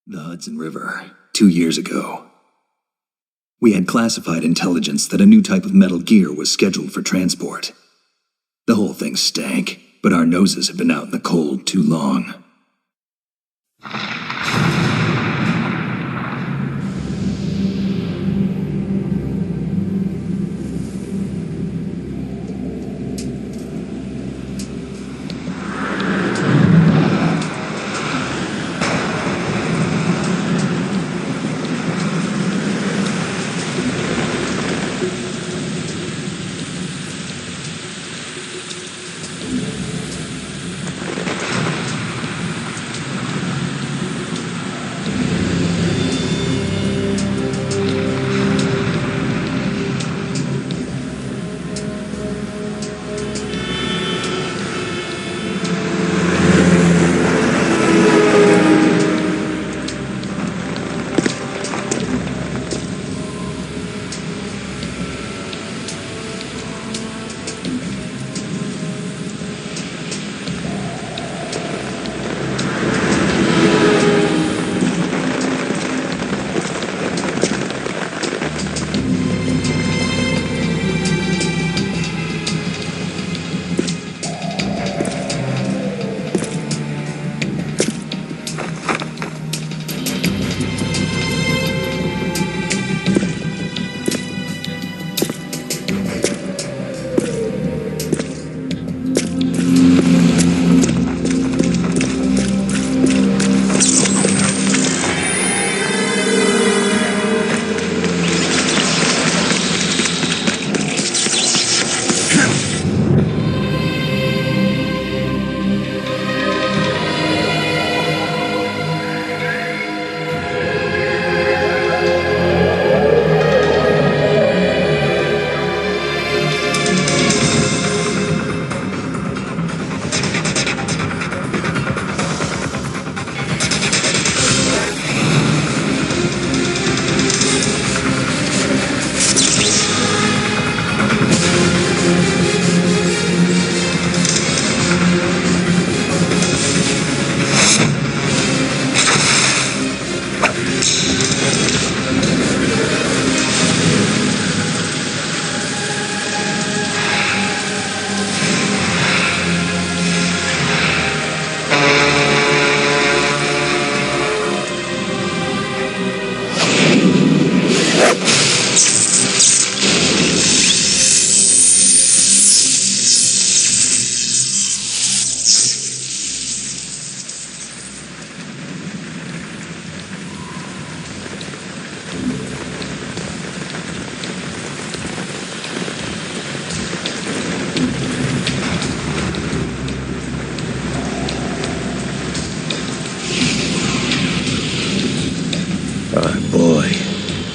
The Hudson River, 2 years ago. We had classified intelligence that a new type of metal gear was scheduled for transport. The whole thing stank, but our noses had been out in the cold too long.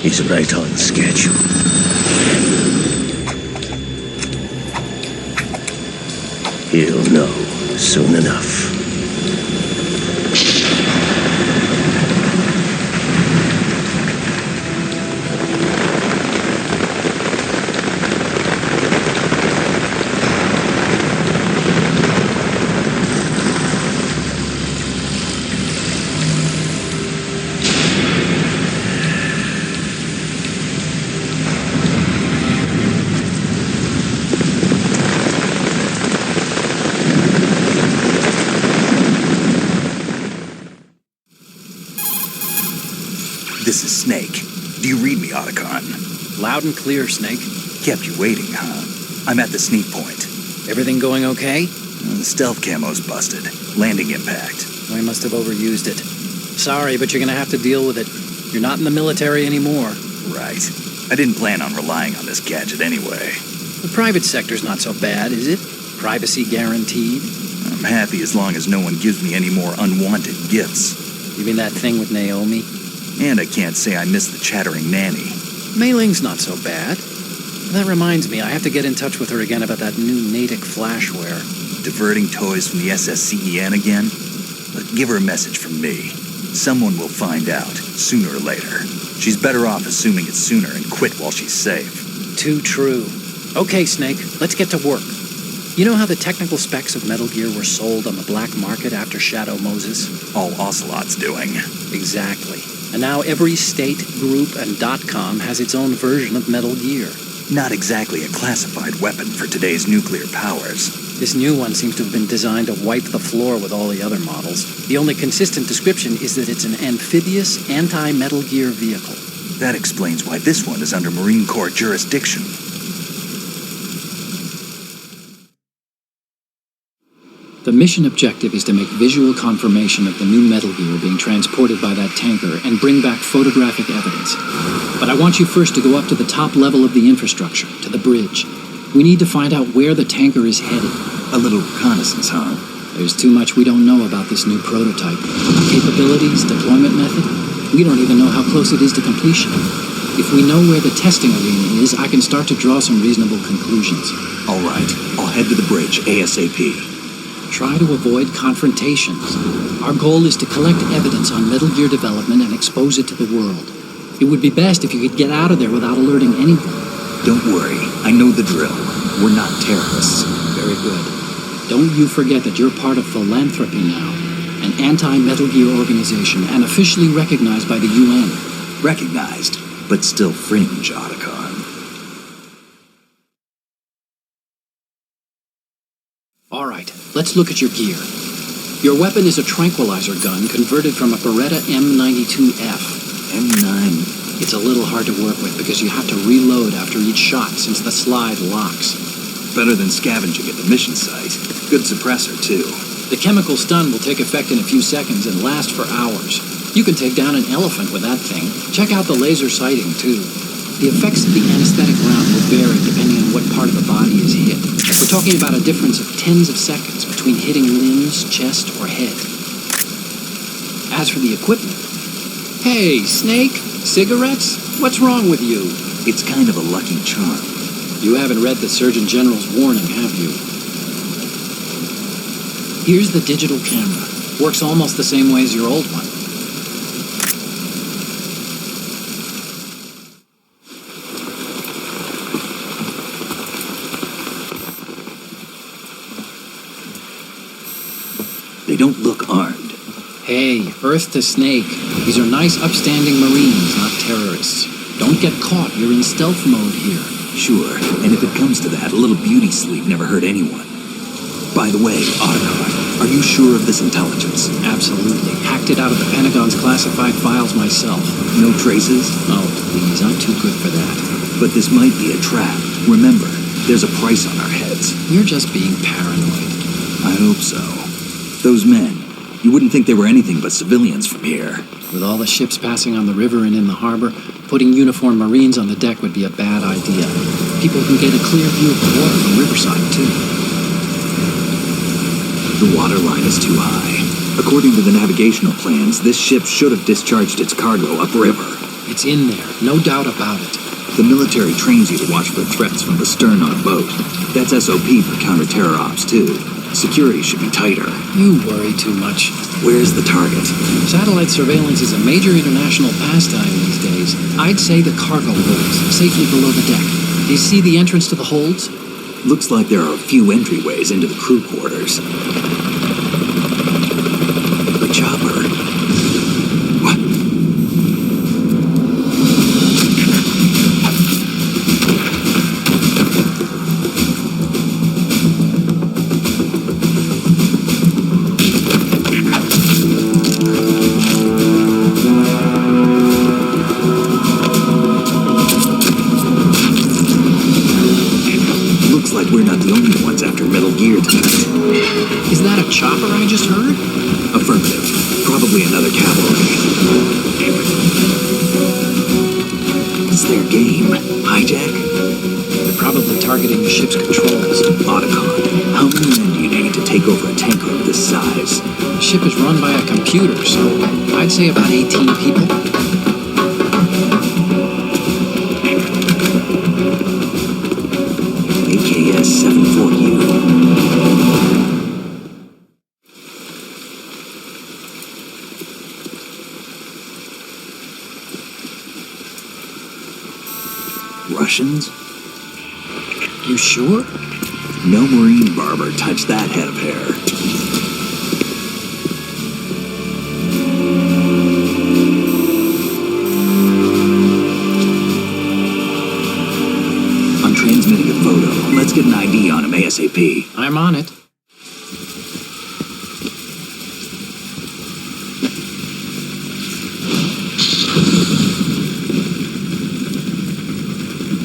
He's right on schedule. He'll know soon enough. This is Snake. Do you read me, Otacon? Loud and clear, Snake. Kept you waiting, huh? I'm at the sneak point. Everything going okay? The stealth camo's busted. Landing impact. I must have overused it. Sorry, but you're gonna have to deal with it. You're not in the military anymore. Right. I didn't plan on relying on this gadget anyway. The private sector's not so bad, is it? Privacy guaranteed? I'm happy as long as no one gives me any more unwanted gifts. You mean that thing with Naomi? And I can't say I miss the chattering nanny. Mei Ling's not so bad. That reminds me, I have to get in touch with her again about that new Natick flashware. Diverting toys from the SSCEN again? But give her a message from me. Someone will find out, sooner or later. She's better off assuming it's sooner and quit while she's safe. Too true. Okay, Snake, let's get to work. You know how the technical specs of Metal Gear were sold on the black market after Shadow Moses? All Ocelot's doing. Exactly. And now every state, group, and .com has its own version of Metal Gear. Not exactly a classified weapon for today's nuclear powers. This new one seems to have been designed to wipe the floor with all the other models. The only consistent description is that it's an amphibious, anti-Metal Gear vehicle. That explains why this one is under Marine Corps jurisdiction. The mission objective is to make visual confirmation of the new Metal Gear being transported by that tanker and bring back photographic evidence. But I want you first to go up to the top level of the infrastructure, to the bridge. We need to find out where the tanker is headed. A little reconnaissance, huh? There's too much we don't know about this new prototype. Capabilities, deployment method. We don't even know how close it is to completion. If we know where the testing arena is, I can start to draw some reasonable conclusions. All right, I'll head to the bridge ASAP. Try to avoid confrontations. Our goal is to collect evidence on Metal Gear development and expose it to the world. It would be best if you could get out of there without alerting anyone. Don't worry, I know the drill. We're not terrorists. Very good. Don't you forget that you're part of Philanthropy now, an anti-Metal Gear organization and officially recognized by the UN. Recognized, but still fringe, Otacon. All right, let's look at your gear. Your weapon is a tranquilizer gun converted from a Beretta M92F. M9. It's a little hard to work with because you have to reload after each shot since the slide locks. Better than scavenging at the mission site. Good suppressor, too. The chemical stun will take effect in a few seconds and last for hours. You can take down an elephant with that thing. Check out the laser sighting, too. The effects of the anesthetic round will vary depending on what part of the body is hit. We're talking about a difference of tens of seconds between hitting limbs, chest, or head. As for the equipment... Hey, Snake? Cigarettes? What's wrong with you? It's kind of a lucky charm. You haven't read the Surgeon General's warning, have you? Here's the digital camera. Works almost the same way as your old one. They don't look armed. Hey, Earth to Snake. These are nice, upstanding Marines, not terrorists. Don't get caught. You're in stealth mode here. Sure, and if it comes to that, a little beauty sleep never hurt anyone. By the way, Otacon, are you sure of this intelligence? Absolutely. Hacked it out of the Pentagon's classified files myself. No traces? Oh, please, I'm too good for that. But this might be a trap. Remember, there's a price on our heads. You're just being paranoid. I hope so. Those men, you wouldn't think they were anything but civilians from here. With all the ships passing on the river and in the harbor, putting uniformed Marines on the deck would be a bad idea. People can get a clear view of the water from Riverside, too. The water line is too high. According to the navigational plans, this ship should have discharged its cargo upriver. It's in there, no doubt about it. The military trains you to watch for threats from the stern on a boat. That's SOP for counter-terror ops, too. Security should be tighter. You worry too much. Where's the target? Satellite surveillance is a major international pastime these days. I'd say the cargo holds, safely below the deck. Do you see the entrance to the holds? Looks like there are a few entryways into the crew quarters. The chopper. What? We're not the only ones after Metal Gear tonight. Is that a chopper I just heard? Affirmative. Probably another cavalry. It's their game. Hijack? They're probably targeting the ship's controls. Otacon, how many men do you need to take over a tanker of this size? The ship is run by a computer, so I'd say about 18 people. AKS-74U. Russians? You sure? No marine barber touched that head of hair. I'm transmitting a photo. Let's get an ID on him ASAP. I'm on it.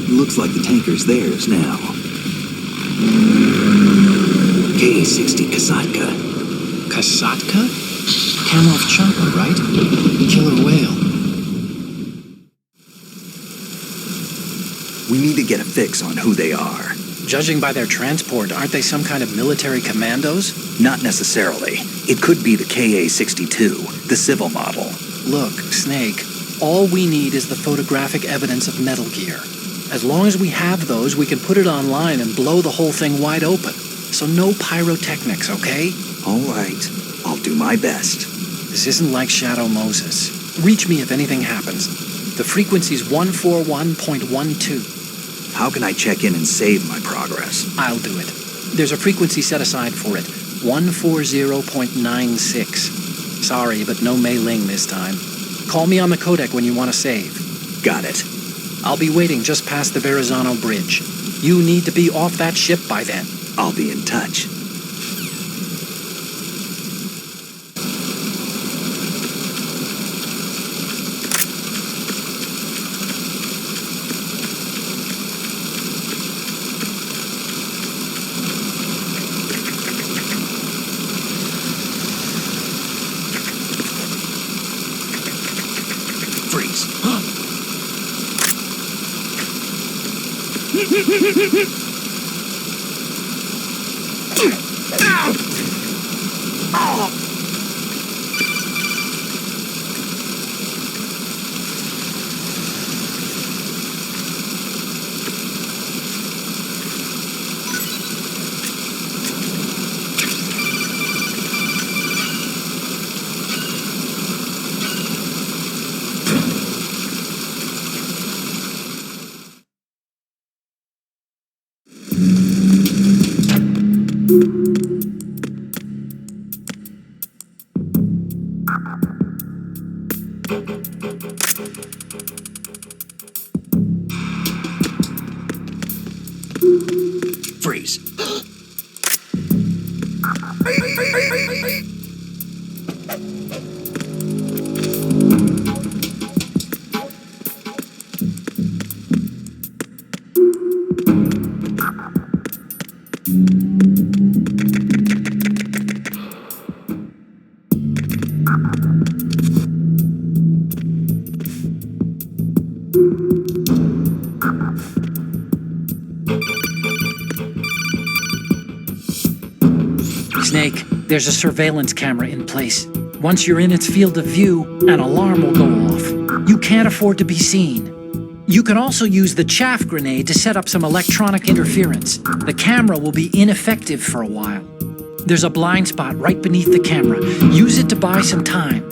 Looks like the tanker's theirs now. K-60 Kasatka. Kasatka? Kamov chopper, right? Killer whale. We need to get a fix on who they are. Judging by their transport, aren't they some kind of military commandos? Not necessarily. It could be the KA-62, the civil model. Look, Snake, all we need is the photographic evidence of Metal Gear. As long as we have those, we can put it online and blow the whole thing wide open. So no pyrotechnics, okay? All right. I'll do my best. This isn't like Shadow Moses. Reach me if anything happens. The frequency's 141.12. How can I check in and save my progress? I'll do it. There's a frequency set aside for it. 140.96. Sorry, but no Mei Ling this time. Call me on the codec when you want to save. Got it. I'll be waiting just past the Verrazano Bridge. You need to be off that ship by then. I'll be in touch. Freeze. Freeze. Snake, there's a surveillance camera in place. Once you're in its field of view, an alarm will go off. You can't afford to be seen. You can also use the chaff grenade to set up some electronic interference. The camera will be ineffective for a while. There's a blind spot right beneath the camera. Use it to buy some time.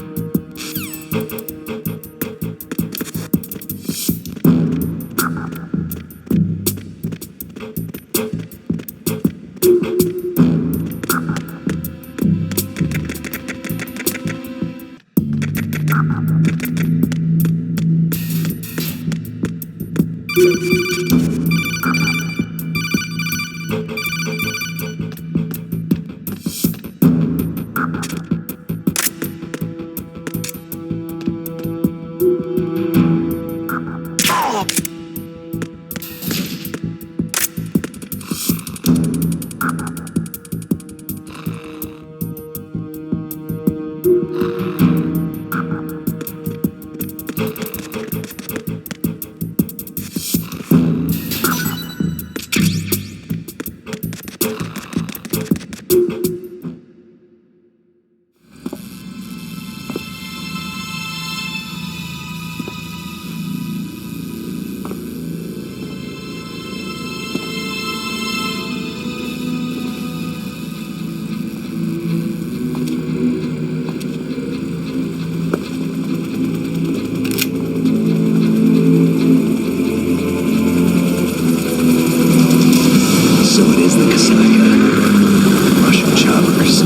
So it is the Messiah. Russian choppers.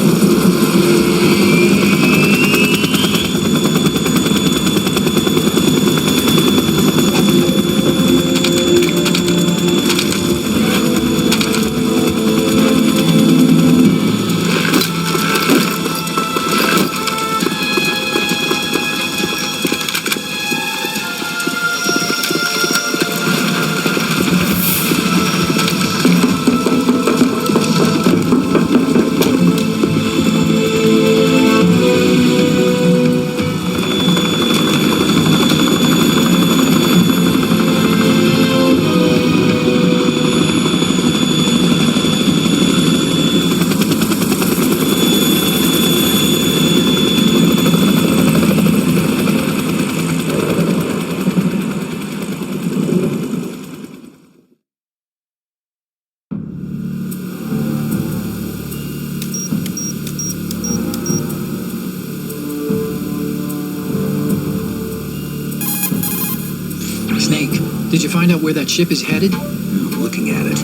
Snake, did you find out where that ship is headed? I'm looking at it.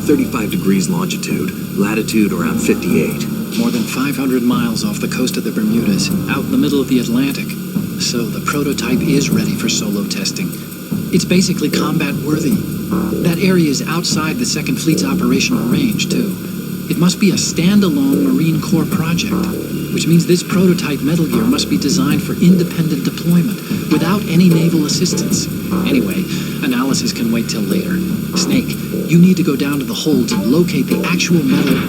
35 degrees longitude, latitude around 58. More than 500 miles off the coast of the Bermudas, out in the middle of the Atlantic. So the prototype is ready for solo testing. It's basically combat worthy. That area is outside the Second Fleet's operational range, too. It must be a standalone Marine Corps project, which means this prototype Metal Gear must be designed for independent deployment, without any naval assistance. Anyway, analysis can wait till later. Snake, you need to go down to the holds and locate the actual metal...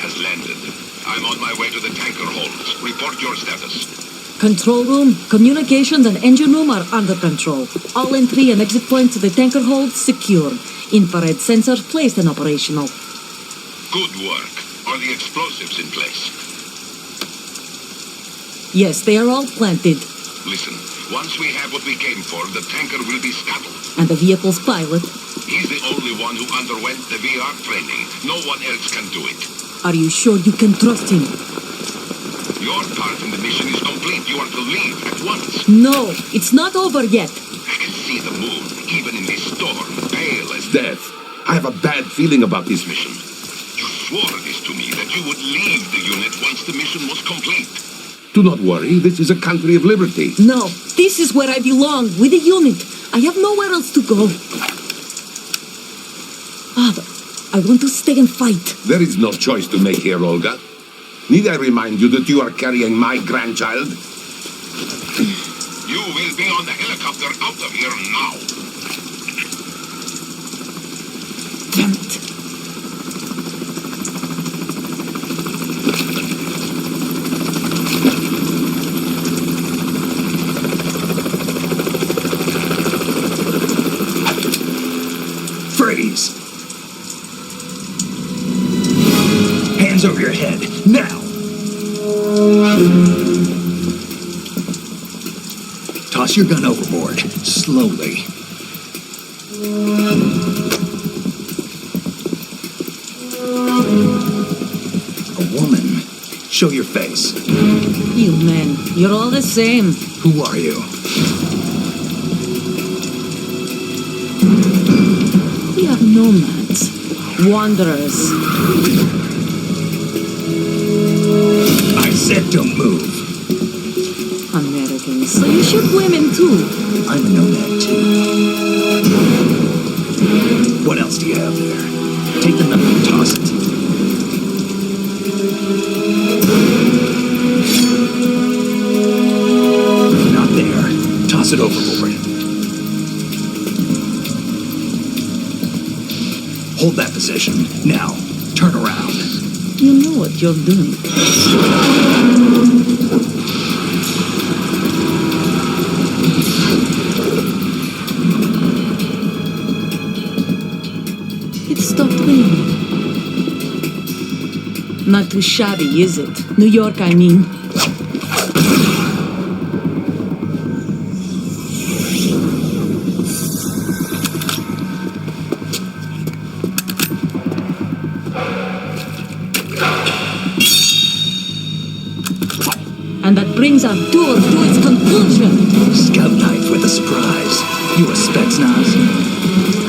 has landed. I'm on my way to the tanker holds. Report your status. Control room, communications and engine room are under control. All entry and exit points to the tanker hold secure. Infrared sensors placed and operational. Good work. Are the explosives in place? Yes, they are all planted. Listen, once we have what we came for, the tanker will be scuttled. And the vehicle's pilot? He's the only one who underwent the VR training. No one else can do it. Are you sure you can trust him? Your part in the mission is complete. You are to leave at once. No, it's not over yet. I can see the moon, even in this storm, pale as Death. I have a bad feeling about this mission. You swore this to me, that you would leave the unit once the mission was complete. Do not worry, this is a country of liberty. No, this is where I belong, with the unit. I have nowhere else to go. Father, I want to stay and fight. There is no choice to make here, Olga. Need I remind you that you are carrying my grandchild? You will be on the helicopter out of here now. Damn it. Freeze! Hands over your head, now! Toss your gun overboard, slowly. A woman. Show your face. You men, you're all the same. Who are you? We are nomads, wanderers. I said don't move. Americans, so you shoot women too. I'm a nomad too. What else do you have there? Take the number and toss it. Not there. Toss it overboard. Hold that position. Now, turn around. You know what you're doing. It stopped raining. Not too shabby, is it? New York, I mean. And that brings our tour to its conclusion. Scout knife with a surprise. You a Spetsnaz?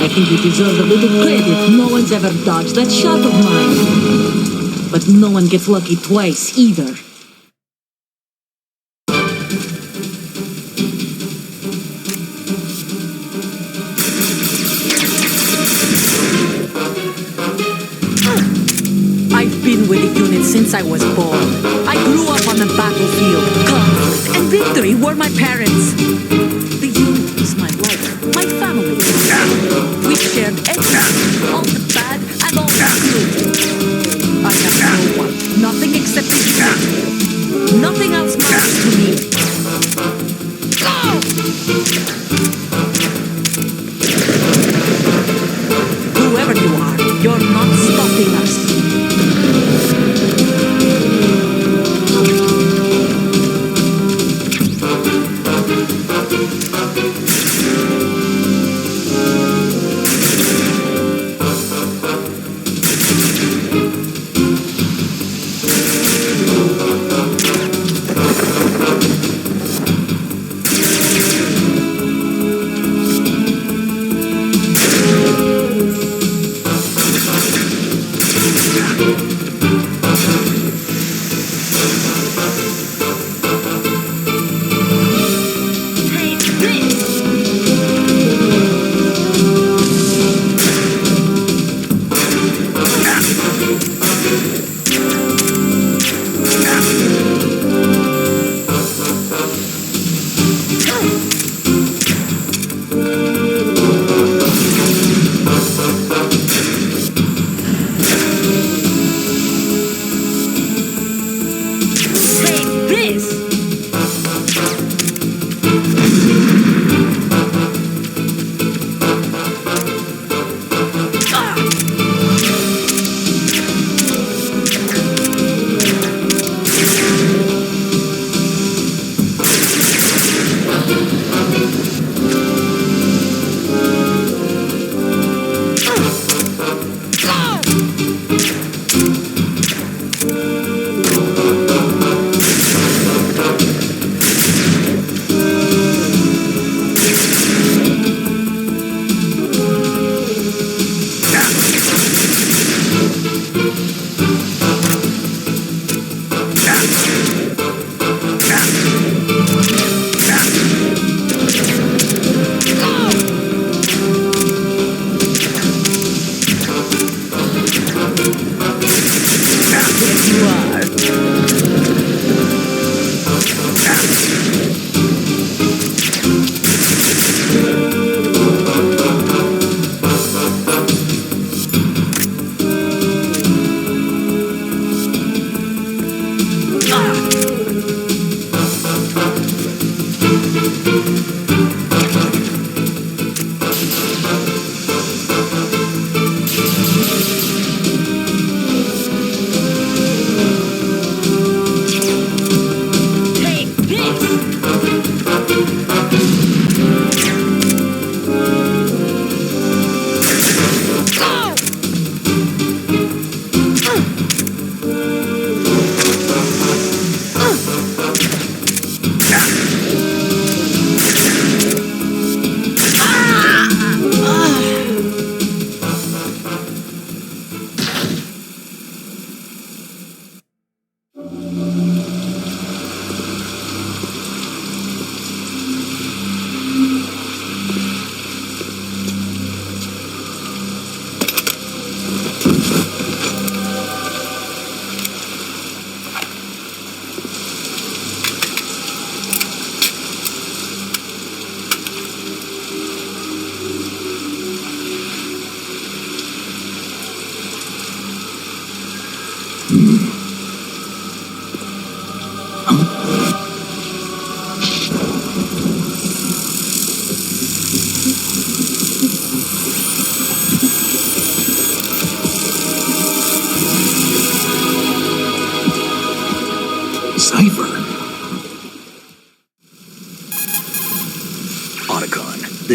I think you deserve a little credit. No one's ever dodged that shot of mine. But no one gets lucky twice, either. I've been with the unit since I was born. I grew up on the battlefield. Conflict and victory were my parents. The unit is my life, my family. We shared everything, all the bad and all the good. I have no one, nothing except the unit. Nothing else matters to me. Go! Whoever you are, you're not stopping us.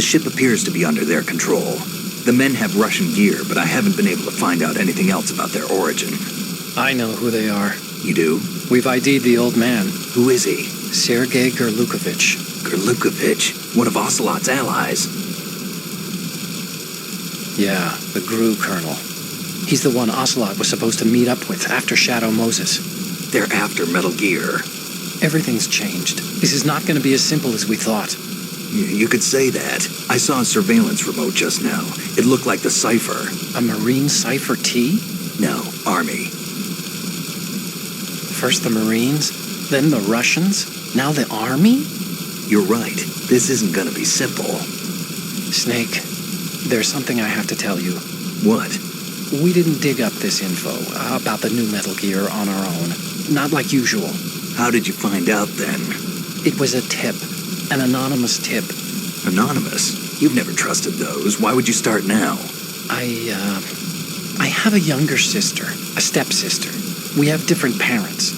The ship appears to be under their control. The men have Russian gear, but I haven't been able to find out anything else about their origin. I know who they are. You do? We've ID'd the old man, Who is he? Sergei Gerlukovich. Gerlukovich, one of Ocelot's allies. Yeah, the GRU colonel. He's the one Ocelot was supposed to meet up with after Shadow Moses. They're after Metal Gear. Everything's changed. This is not going to be as simple as we thought. You could say that. I saw a surveillance remote just now. It looked like the Cypher. A Marine Cipher T? No, Army. First the Marines, then the Russians, now the Army? You're right. This isn't gonna be simple. Snake, there's something I have to tell you. What? We didn't dig up this info about the new Metal Gear on our own. Not like usual. How did you find out then? It was a tip. An anonymous tip. Anonymous? You've never trusted those. Why would you start now? I have a younger sister, a stepsister. We have different parents.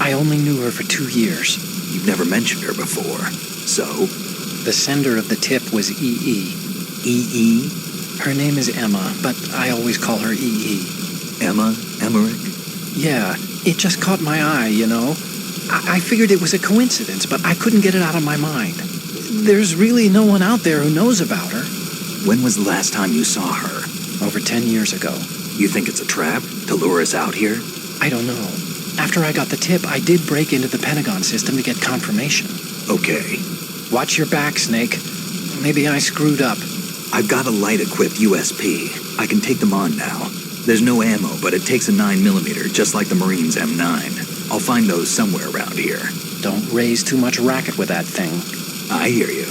I only knew her for 2 years. You've never mentioned her before. So? The sender of the tip was EE. EE? Her name is Emma, but I always call her EE. Emma? Emmerich? Yeah, it just caught my eye, you know? I figured it was a coincidence, but I couldn't get it out of my mind. There's really no one out there who knows about her. When was the last time you saw her? Over 10 years ago. You think it's a trap to lure us out here? I don't know. After I got the tip, I did break into the Pentagon system to get confirmation. Okay. Watch your back, Snake. Maybe I screwed up. I've got a light-equipped USP. I can take them on now. There's no ammo, but it takes a 9mm, just like the Marines' M9. I'll find those somewhere around here. Don't raise too much racket with that thing. I hear you.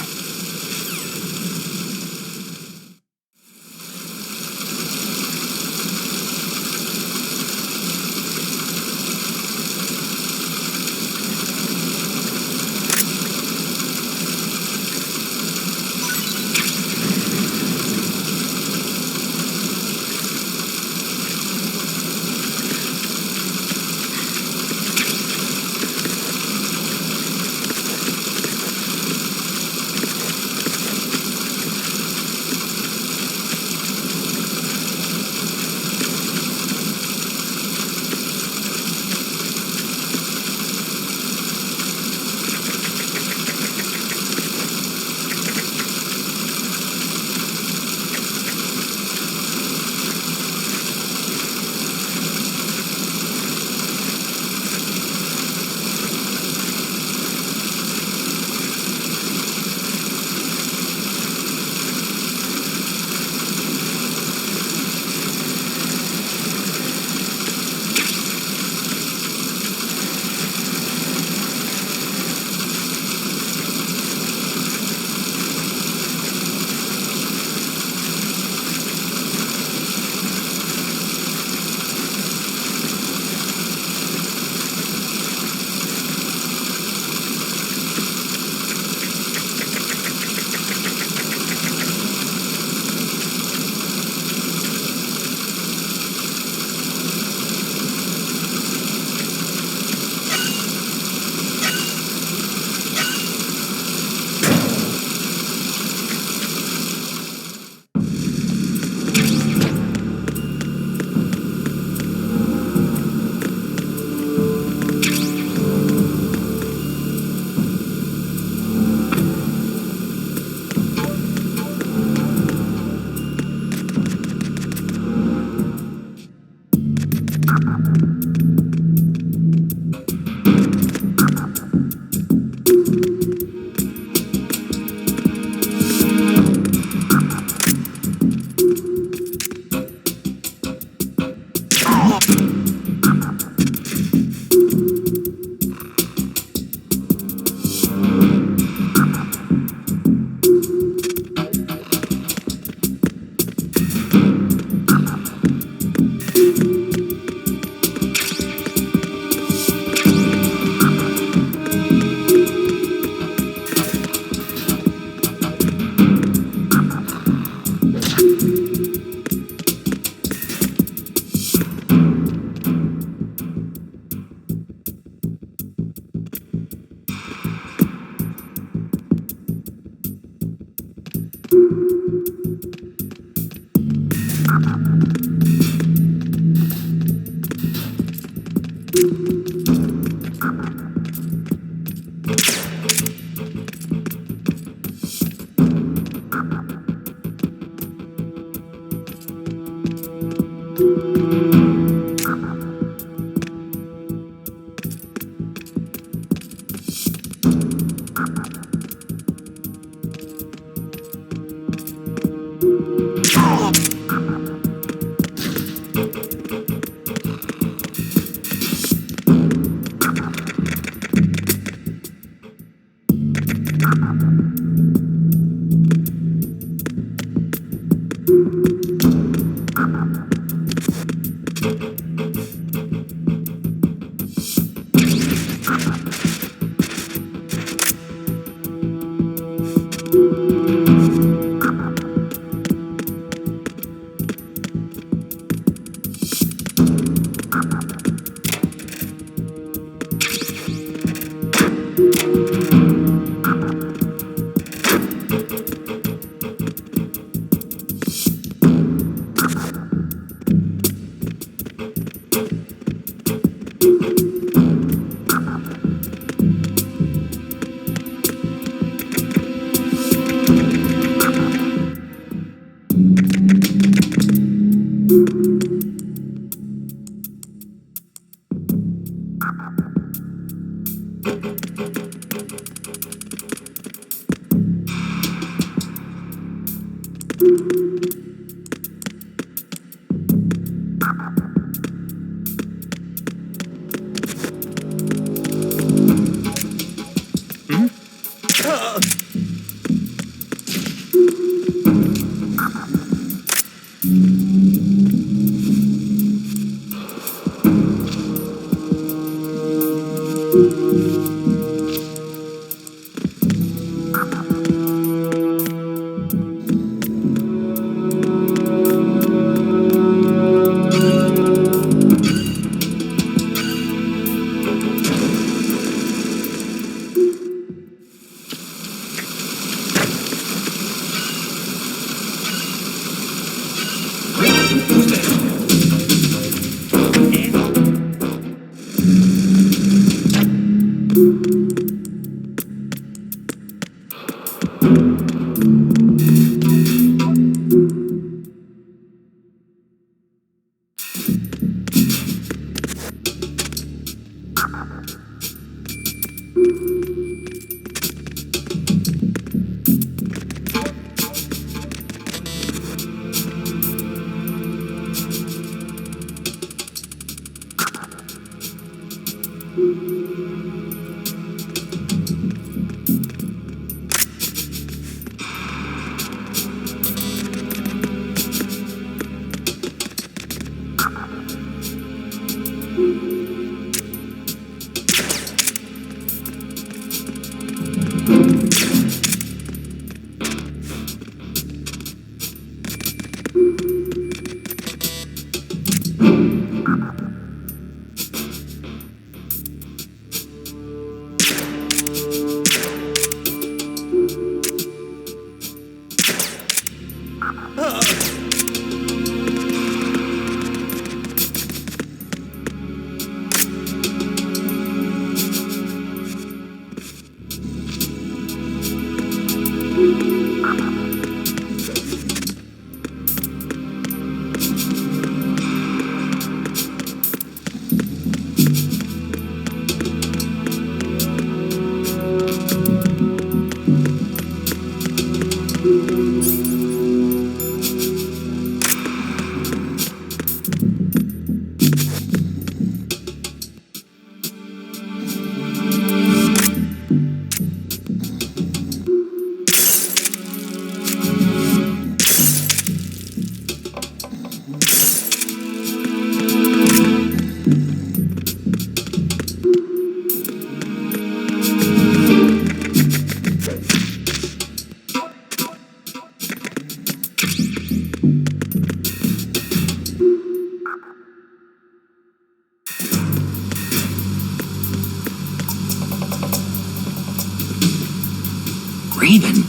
Raven.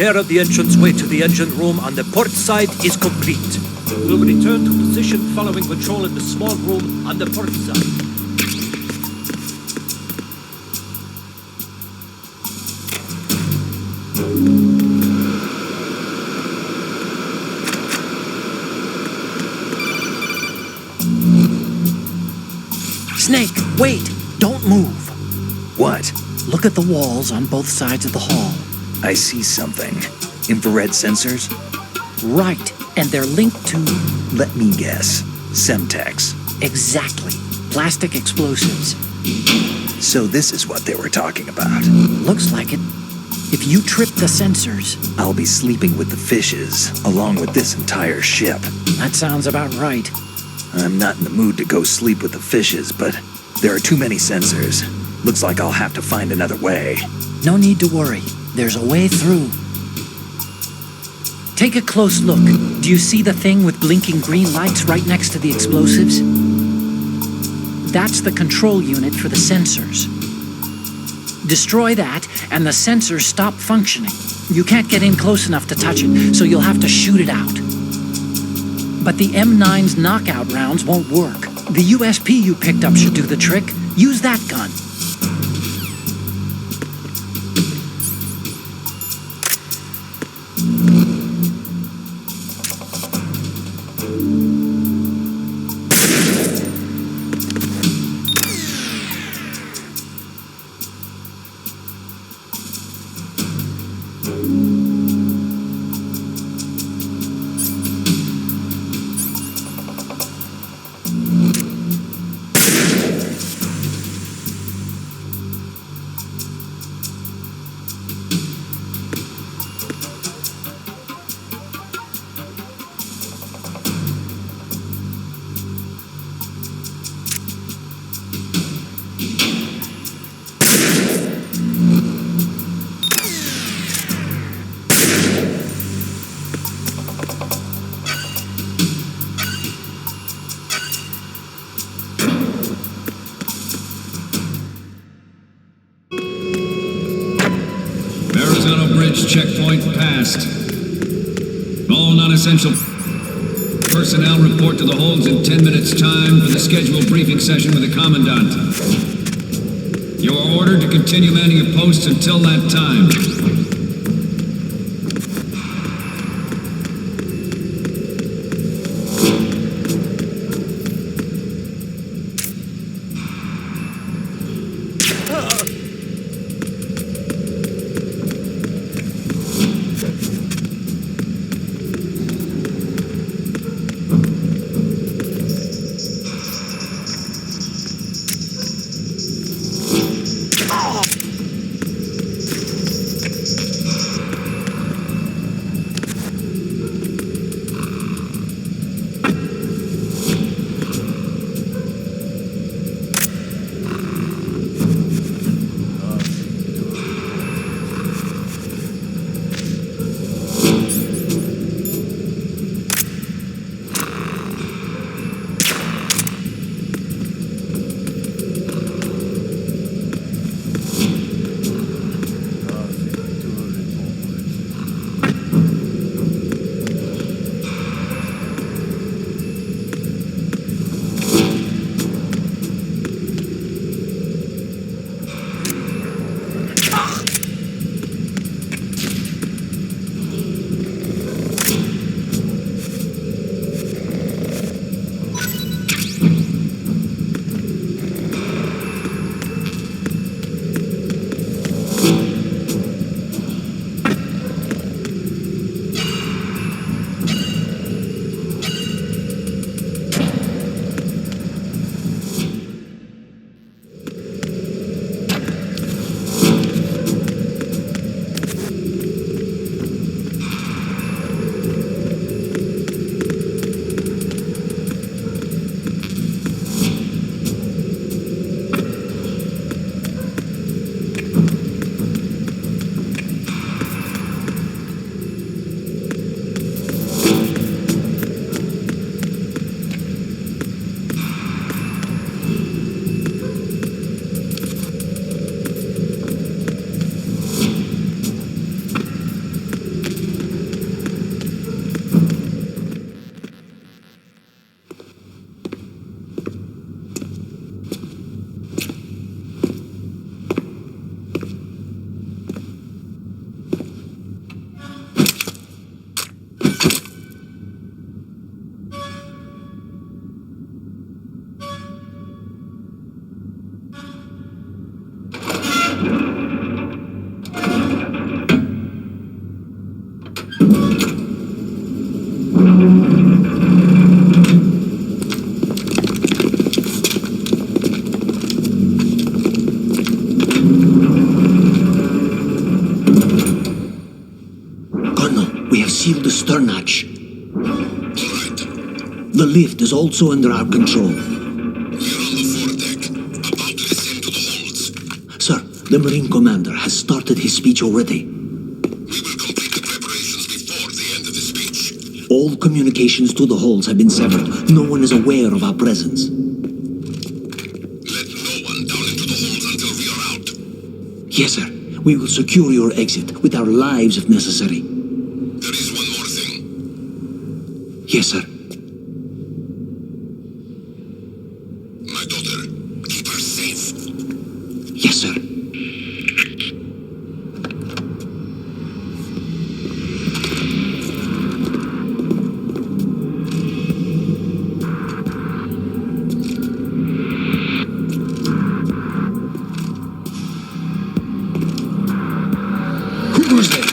Repair of the entranceway to the engine room on the port side is complete. We'll return to position following patrol in the small room on the port side. Snake, wait! Don't move! What? Look at the walls on both sides of the hall. I see something. Infrared sensors? Right, and they're linked to... Let me guess. Semtex. Exactly. Plastic explosives. So this is what they were talking about. Looks like it. If you trip the sensors... I'll be sleeping with the fishes, along with this entire ship. That sounds about right. I'm not in the mood to go sleep with the fishes, but there are too many sensors. Looks like I'll have to find another way. No need to worry. There's a way through. Take a close look. Do you see the thing with blinking green lights right next to the explosives? That's the control unit for the sensors. Destroy that, and the sensors stop functioning. You can't get in close enough to touch it, so you'll have to shoot it out. But the M9's knockout rounds won't work. The USP you picked up should do the trick. Use that gun. Tunnel Bridge checkpoint passed. All non-essential personnel report to the holds in 10 minutes' time for the scheduled briefing session with the Commandant. You are ordered to continue manning your posts until that time. Sealed the stern hatch. The lift is also under our control. We're on the foredeck, about to descend to the holds. Sir, the Marine Commander has started his speech already. We will complete the preparations before the end of the speech. All communications to the holds have been severed. No one is aware of our presence. Let no one down into the holds until we are out. Yes, sir. We will secure your exit with our lives if necessary. There is one more thing. Yes, sir. My daughter, keep her safe. Yes, sir. Who was there?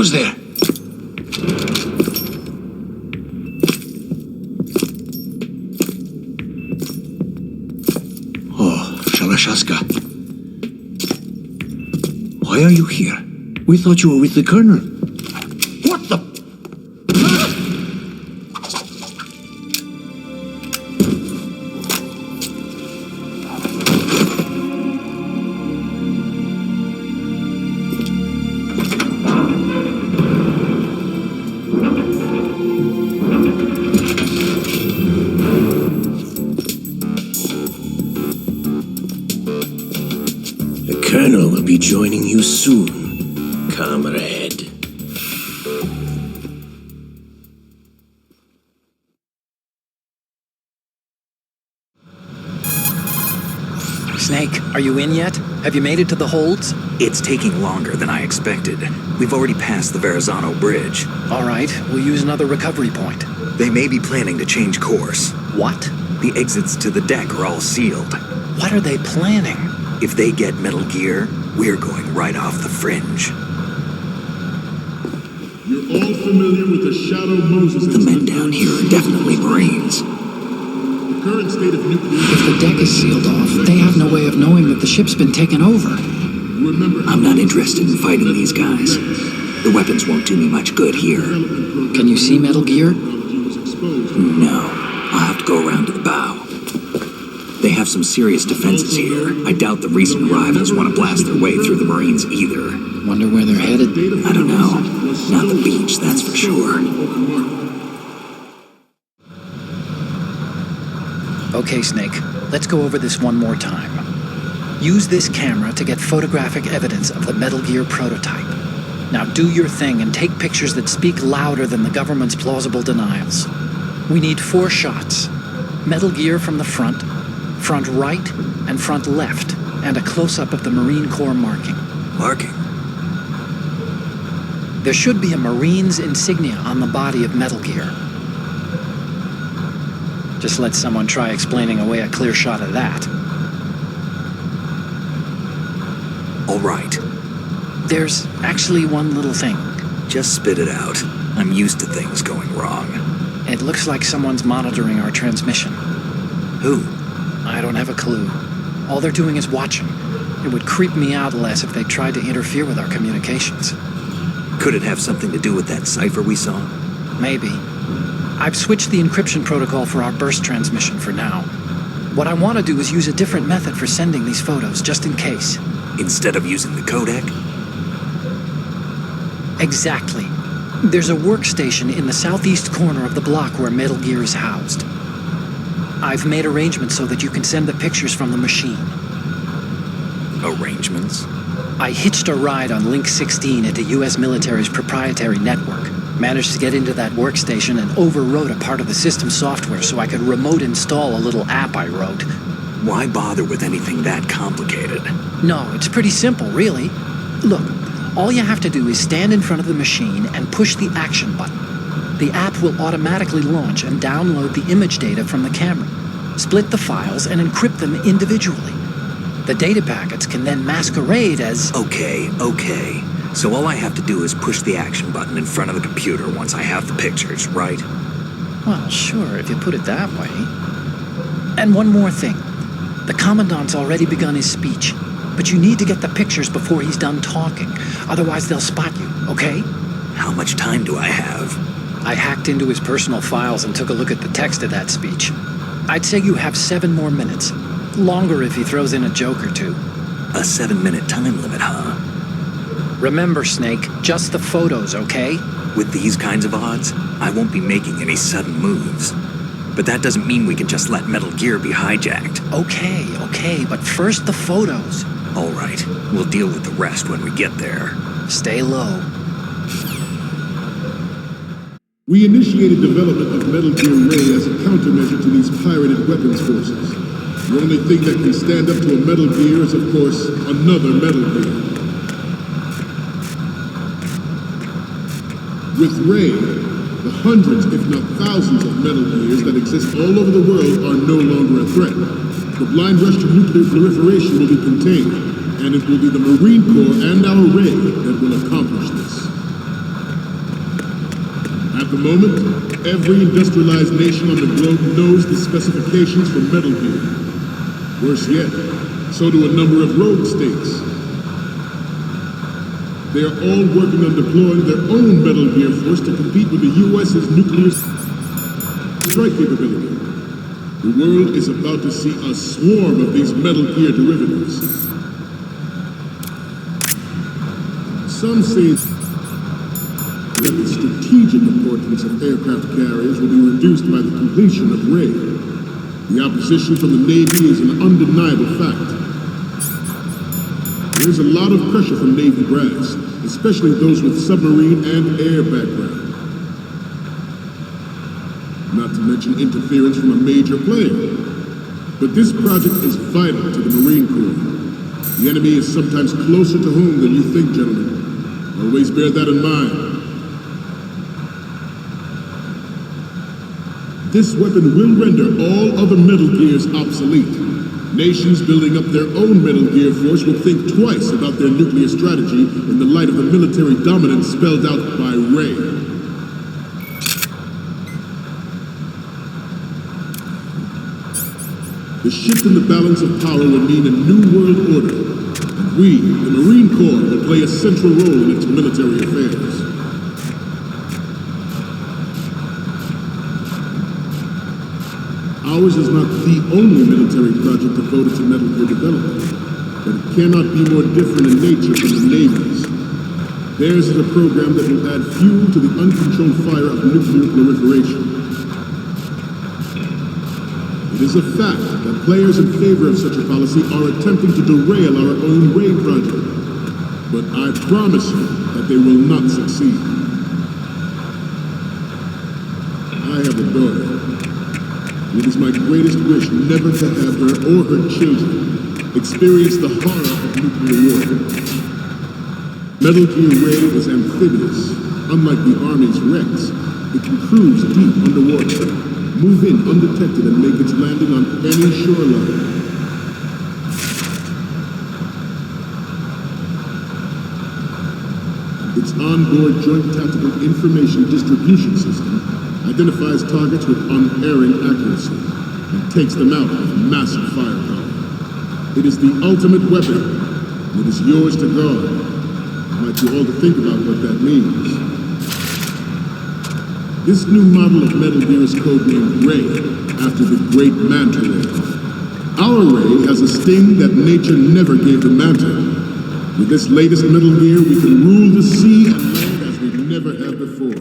goes there? Oh, Shalashaska. Why are you here? We thought you were with the Colonel. What the? The Colonel will be joining you soon, comrade. Snake, are you in yet? Have you made it to the holds? It's taking longer than I expected. We've already passed the Verrazano Bridge. All right, we'll use another recovery point. They may be planning to change course. What? The exits to the deck are all sealed. What are they planning? If they get Metal Gear, we're going right off the fringe. You're all familiar with the Shadow Moses. The men down here are definitely Marines. The current state of nuclear... If the deck is sealed off, they have no way of knowing that the ship's been taken over. Remember, I'm not interested in fighting these guys. The weapons won't do me much good here. Can you see Metal Gear? No. I'll have to go around to the bow. They have some serious defenses here. I doubt the recent arrivals want to blast their way through the Marines either. Wonder where they're headed. I don't know. Not the beach, that's for sure. Okay, Snake, let's go over this one more time. Use this camera to get photographic evidence of the Metal Gear prototype. Now do your thing and take pictures that speak louder than the government's plausible denials. We need 4 shots. Metal Gear from the front right, and front left, and a close-up of the Marine Corps marking. Marking? There should be a Marine's insignia on the body of Metal Gear. Just let someone try explaining away a clear shot of that. All right. There's actually one little thing. Just spit it out. I'm used to things going wrong. It looks like someone's monitoring our transmission. Who? I don't have a clue. All they're doing is watching. It would creep me out less if they tried to interfere with our communications. Could it have something to do with that cipher we saw? Maybe. I've switched the encryption protocol for our burst transmission for now. What I want to do is use a different method for sending these photos, just in case. Instead of using the codec? Exactly. There's a workstation in the southeast corner of the block where Metal Gear is housed. I've made arrangements so that you can send the pictures from the machine. Arrangements? I hitched a ride on Link 16 into U.S. military's proprietary network. Managed to get into that workstation and overwrote a part of the system software so I could remote install a little app I wrote. Why bother with anything that complicated? No, it's pretty simple, really. Look, all you have to do is stand in front of the machine and push the action button. The app will automatically launch and download the image data from the camera, split the files, and encrypt them individually. The data packets can then masquerade as... Okay. So all I have to do is push the action button in front of the computer once I have the pictures, right? Well, sure, if you put it that way. And one more thing. The Commandant's already begun his speech, but you need to get the pictures before he's done talking. Otherwise, they'll spot you, okay? How much time do I have? I hacked into his personal files and took a look at the text of that speech. I'd say you have 7 more minutes. Longer if he throws in a joke or two. A 7-minute time limit, huh? Remember, Snake, just the photos, okay? With these kinds of odds, I won't be making any sudden moves. But that doesn't mean we can just let Metal Gear be hijacked. Okay, but first the photos. All right, we'll deal with the rest when we get there. Stay low. We initiated development of Metal Gear Ray as a countermeasure to these pirated weapons forces. The only thing that can stand up to a Metal Gear is, of course, another Metal Gear. With Ray, the hundreds, if not thousands, of Metal Gears that exist all over the world are no longer a threat. The blind rush to nuclear proliferation will be contained, and it will be the Marine Corps and our Ray that will accomplish this. At the moment, every industrialized nation on the globe knows the specifications for Metal Gear. Worse yet, so do a number of rogue states. They are all working on deploying their own Metal Gear force to compete with the U.S.'s nuclear strike capability. The world is about to see a swarm of these Metal Gear derivatives. Some say that the strategic importance of aircraft carriers will be reduced by the completion of Ray. The opposition from the Navy is an undeniable fact. There is a lot of pressure from Navy brass, especially those with submarine and air background. Not to mention interference from a major player. But this project is vital to the Marine Corps. The enemy is sometimes closer to home than you think, gentlemen. Always bear that in mind. This weapon will render all other Metal Gears obsolete. Nations building up their own Metal Gear force will think twice about their nuclear strategy in the light of the military dominance spelled out by Ray. The shift in the balance of power will mean a new world order, and we, the Marine Corps, will play a central role in its military affairs. Ours is not the only military project devoted to Metal Gear development, but it cannot be more different in nature from the Navy's. Theirs is a program that will add fuel to the uncontrolled fire of nuclear proliferation. It is a fact that players in favor of such a policy are attempting to derail our own Ray project, but I promise you that they will not succeed. I have a daughter. It is my greatest wish never to have her or her children experience the horror of nuclear war. Metal Gear Ray is amphibious. Unlike the Army's Rex, it can cruise deep underwater, move in undetected, and make its landing on any shoreline. Its onboard Joint Tactical Information Distribution System identifies targets with unerring accuracy and takes them out with massive firepower. It is the ultimate weapon, and it is yours to guard. I'd like you all to think about what that means. This new model of Metal Gear is codenamed Ray, after the great Manta Ray. Our Ray has a sting that nature never gave the Manta. With this latest Metal Gear, we can rule the sea and land as we never have before.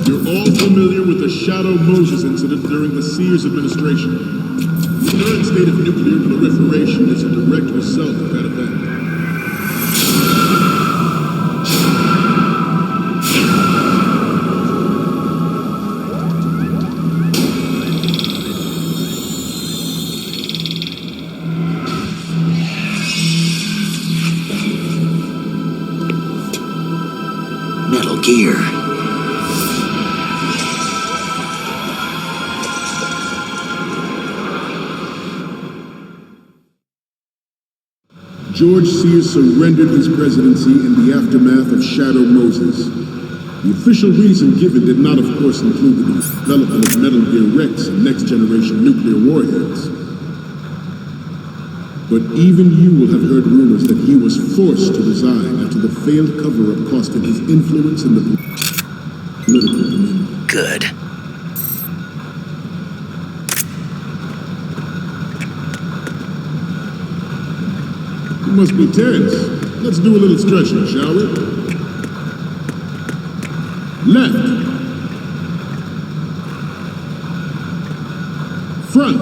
You're all familiar with the Shadow Moses incident during the Sears administration. The current state of nuclear proliferation is a direct result of that event. Metal Gear. George Sears surrendered his presidency in the aftermath of Shadow Moses. The official reason given did not, of course, include the development of Metal Gear Rex and next-generation nuclear warheads. But even you will have heard rumors that he was forced to resign after the failed cover-up cost him his influence in the political community. Good. You must be tense. Let's do a little stretching, shall we? Left. Front.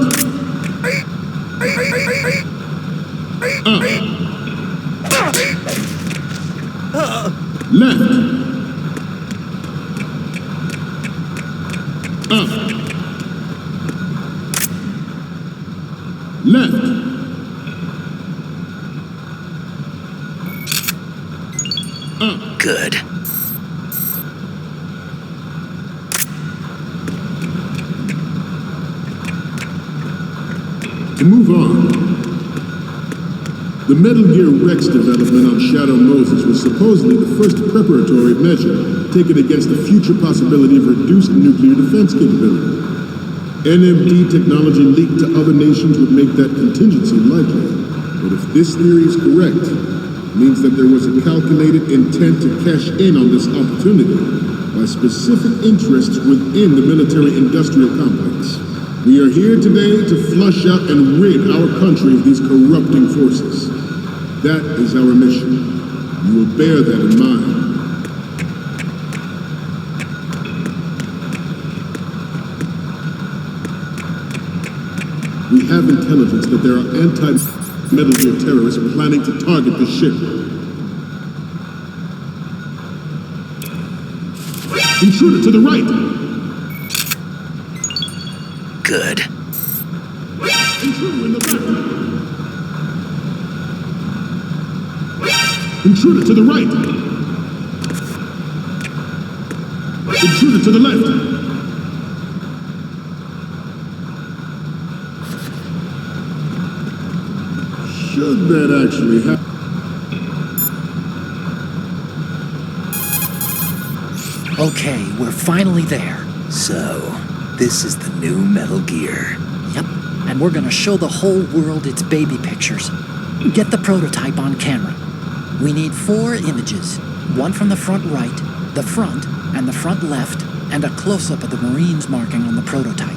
Up. Left. Up. Left. Up. Good. To move on, The Metal Gear Rex development on Shadow Moses was supposedly the first preparatory measure taken against the future possibility of reduced nuclear defense capability. NMD technology leaked to other nations would make that contingency likely. But if this theory is correct, it means that there was a calculated intent to cash in on this opportunity by specific interests within the military-industrial complex. We are here today to flush out and rid our country of these corrupting forces. That is our mission. You will bear that in mind. We have intelligence that there are anti-Metal Gear terrorists planning to target the ship. Intruder to the right! Good. Intruder in the back! Intruder to the right! Intruder to the left! Should that actually happen? Okay, we're finally there. So, this is the new Metal Gear. Yep, and we're gonna show the whole world its baby pictures. Get the prototype on camera. We need 4 images. One from the front right, the front, and the front left, and a close-up of the Marines marking on the prototype.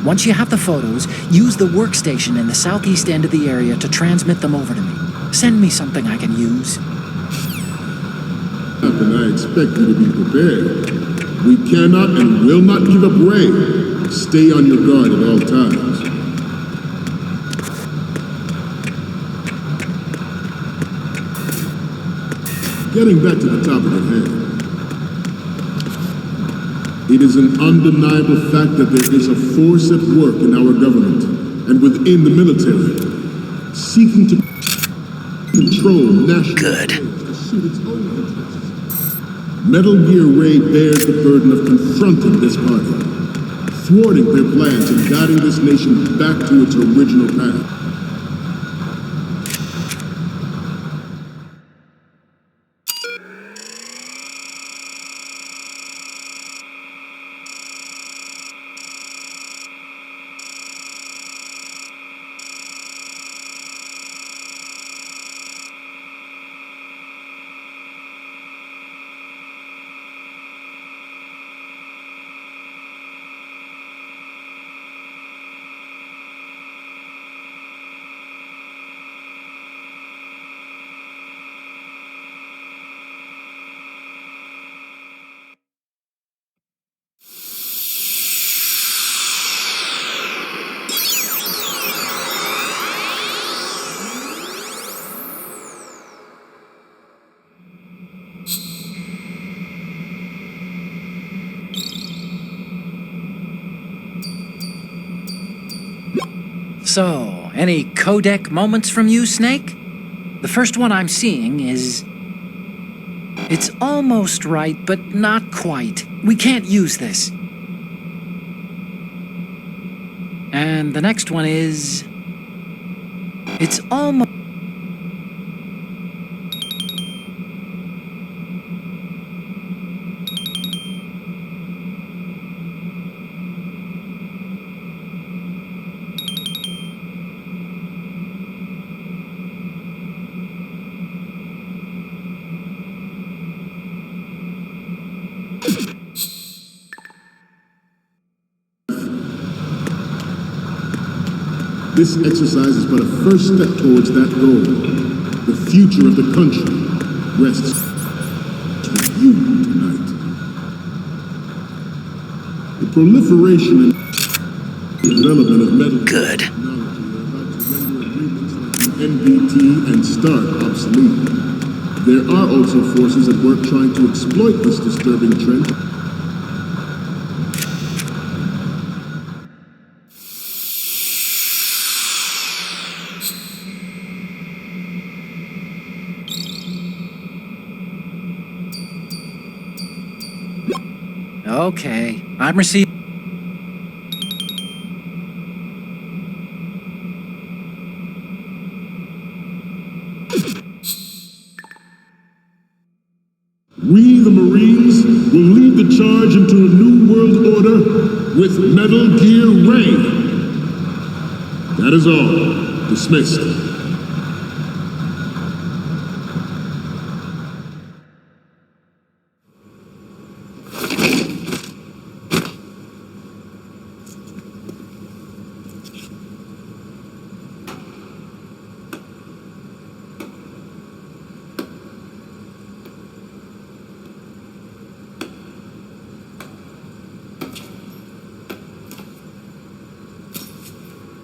Once you have the photos, use the workstation in the southeast end of the area to transmit them over to me. Send me something I can use. And I expect you to be prepared. We cannot and will not give up Ray. Stay on your guard at all times. Getting back to the topic at hand. It is an undeniable fact that there is a force at work in our government and within the military, seeking to control national affairs to suit its own interests. Metal Gear Ray bears the burden of confronting this party, thwarting their plans and guiding this nation back to its original path. So, any codec moments from you, Snake? The first one I'm seeing is... It's almost right, but not quite. We can't use this. And the next one is... It's almost... This exercise is but a first step towards that goal. The future of the country rests with you tonight. The proliferation and development of metal technology are about to render agreements like the NBT and START obsolete. There are also forces at work trying to exploit this disturbing trend. Okay, I'm receiving... We, the Marines, will lead the charge into a new world order with Metal Gear Ray. That is all. Dismissed.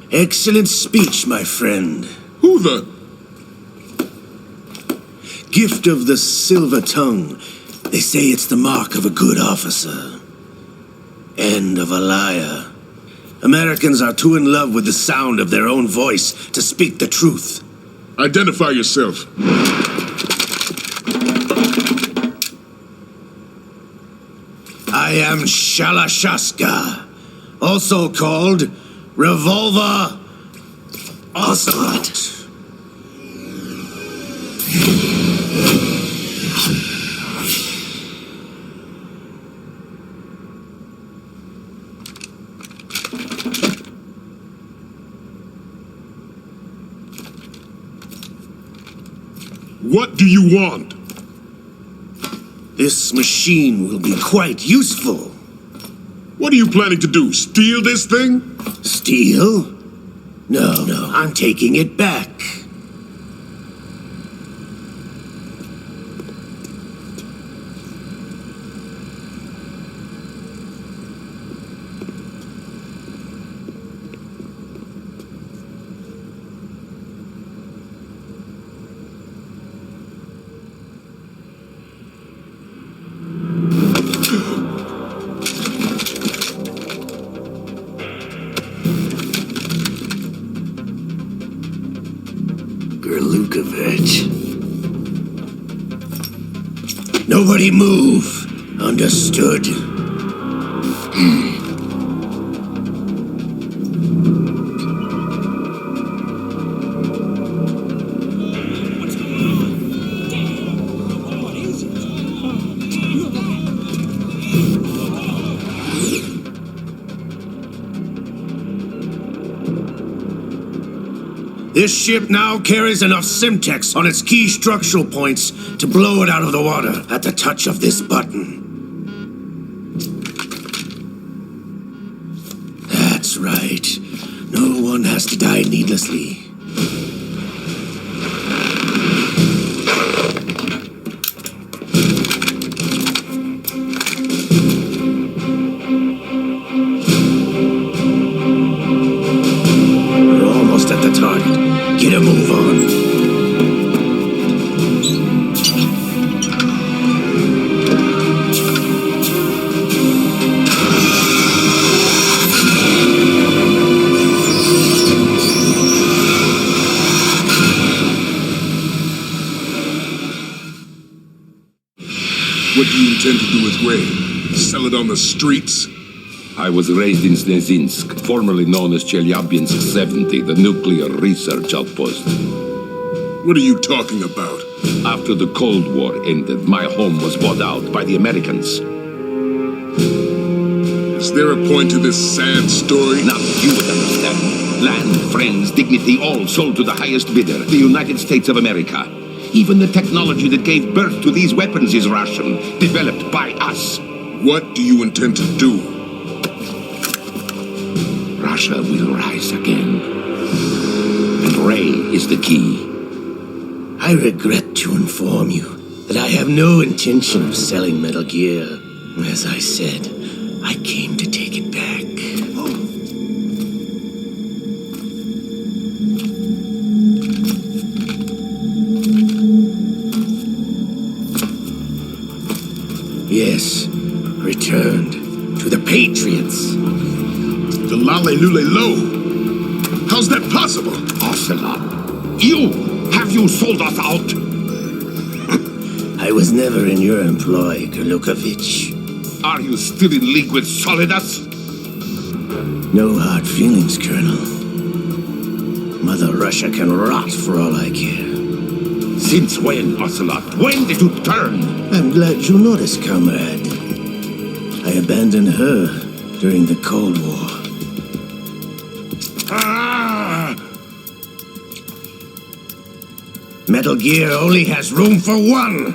Excellent speech, my friend. Who the... Gift of the silver tongue. They say it's the mark of a good officer. And of a liar. Americans are too in love with the sound of their own voice to speak the truth. Identify yourself. I am Shalashaska, also called Revolver Ocelot. What do you want? This machine will be quite useful. What are you planning to do? Steal this thing? Steal? No, I'm taking it back. Nobody move. Understood? This ship now carries enough Simtex on its key structural points to blow it out of the water at the touch of this button. That's right. No one has to die needlessly. We're almost at the target. Get a move on. What do you intend to do with Ray? Sell it on the streets? I was raised in Snezinsk, formerly known as Chelyabinsk 70, the nuclear research outpost. What are you talking about? After the Cold War ended, my home was bought out by the Americans. Is there a point to this sad story? Now you would understand. Land, friends, dignity, all sold to the highest bidder, the United States of America. Even the technology that gave birth to these weapons is Russian, developed by us. What do you intend to do? Russia will rise again. And Ray is the key. I regret to inform you that I have no intention of selling Metal Gear. As I said, I came to take it back. Yes, returned to the Patriots. The Lale Lule Lo? How's that possible? Ocelot, have you sold us out? I was never in your employ, Gerlukovich. Are you still in league with Solidus? No hard feelings, Colonel. Mother Russia can rot for all I care. Since when, Ocelot? When did you turn? I'm glad you noticed, comrade. I abandoned her during the Cold War. Ah! Metal Gear only has room for one!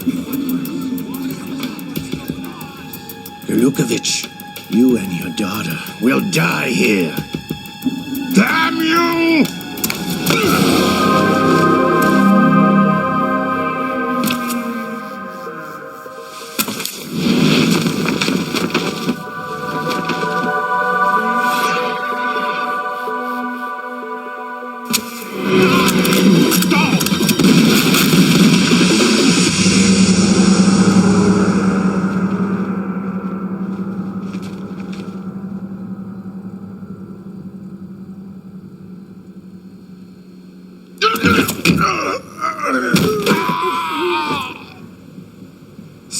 Lukovich, you and your daughter will die here. Damn you!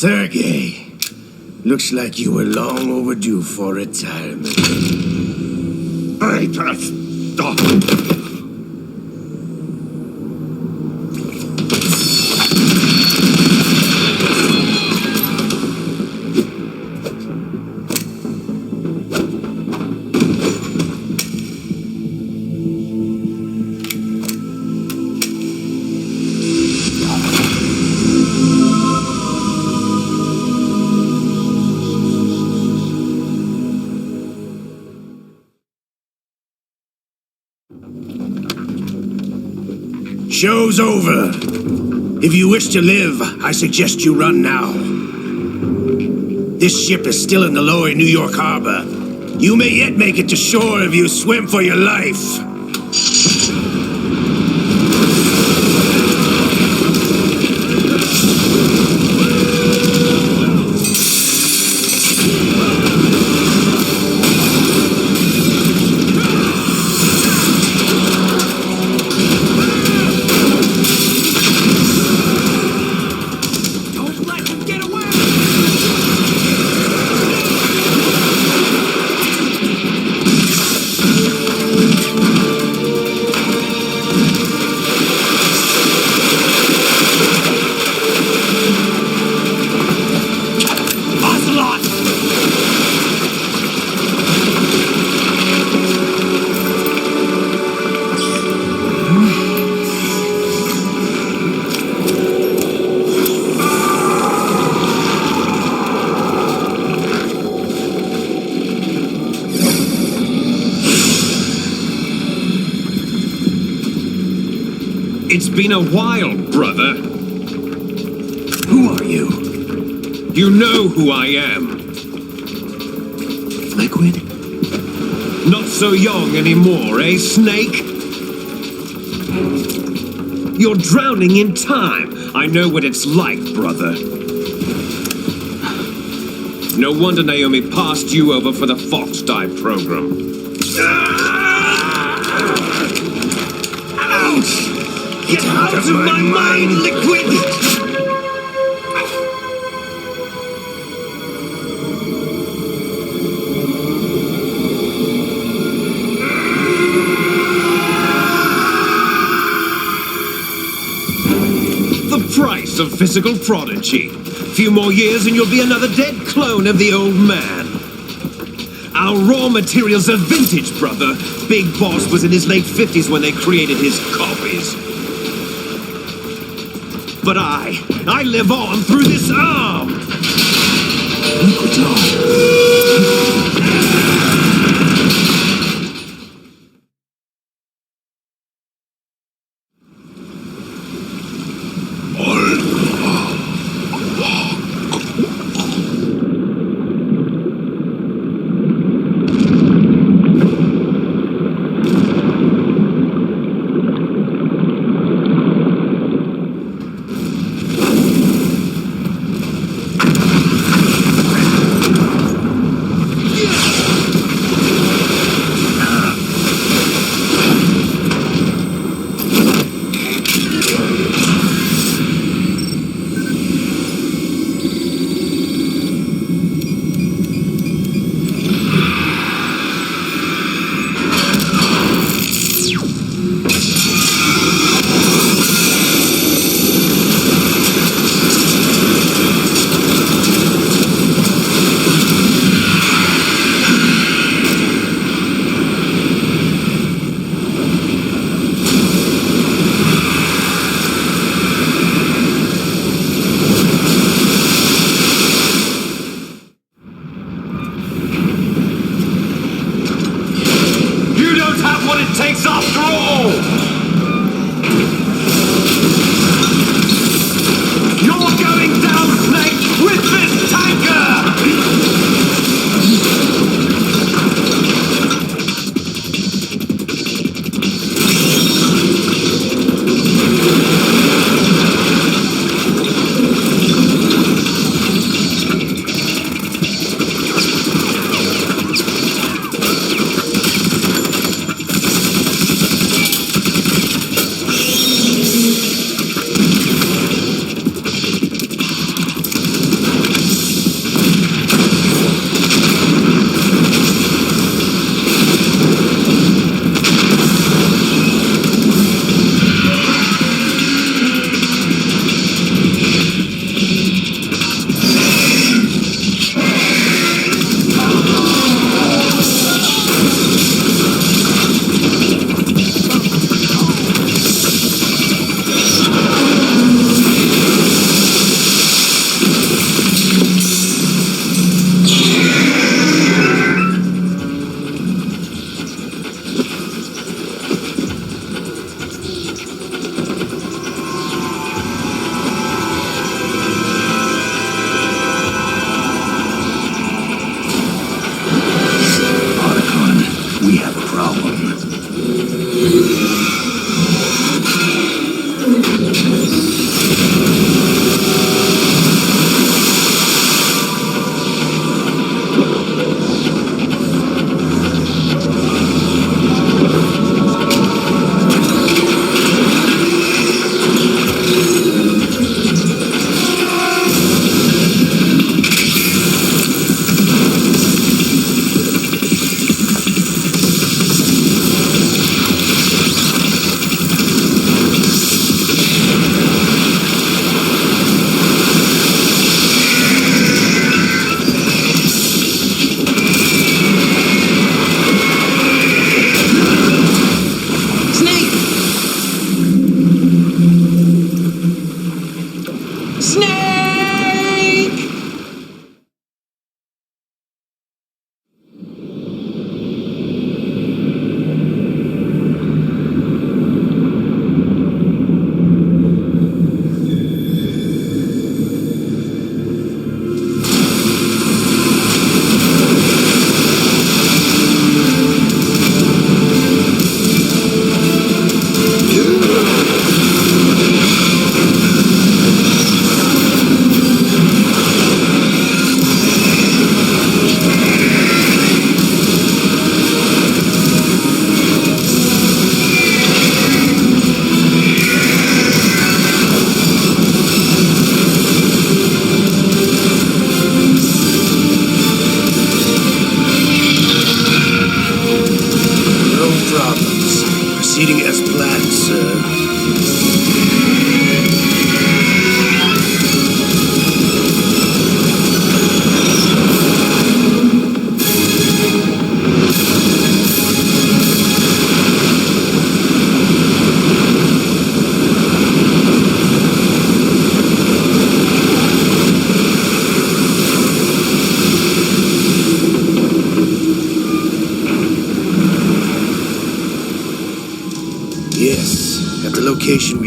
Sergei, looks like you were long overdue for retirement. Traitorous! Stop! Show's over. If you wish to live, I suggest you run now. This ship is still in the lower New York harbor. You may yet make it to shore if you swim for your life. It's been a while, brother. Who are you? You know who I am. Liquid? Not so young anymore, eh, Snake? You're drowning in time. I know what it's like, brother. No wonder Naomi passed you over for the Fox Dive program. Ouch! Get out of my mind, Liquid! The price of physical prodigy. Few more years and you'll be another dead clone of the old man. Our raw materials are vintage, brother. Big Boss was in his late 50s when they created his copies. But I live on through this arm! Liquid's Yeah!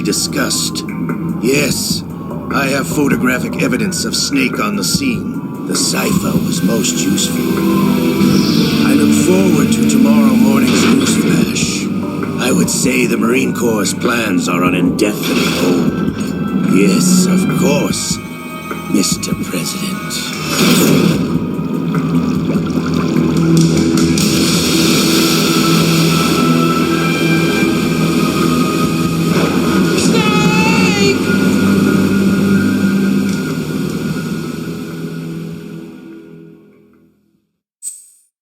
discussed. Yes, I have photographic evidence of Snake on the scene. The cipher was most useful. I look forward to tomorrow morning's newsflash. I would say the Marine Corps' plans are on indefinite hold. Yes, of course, Mr. President.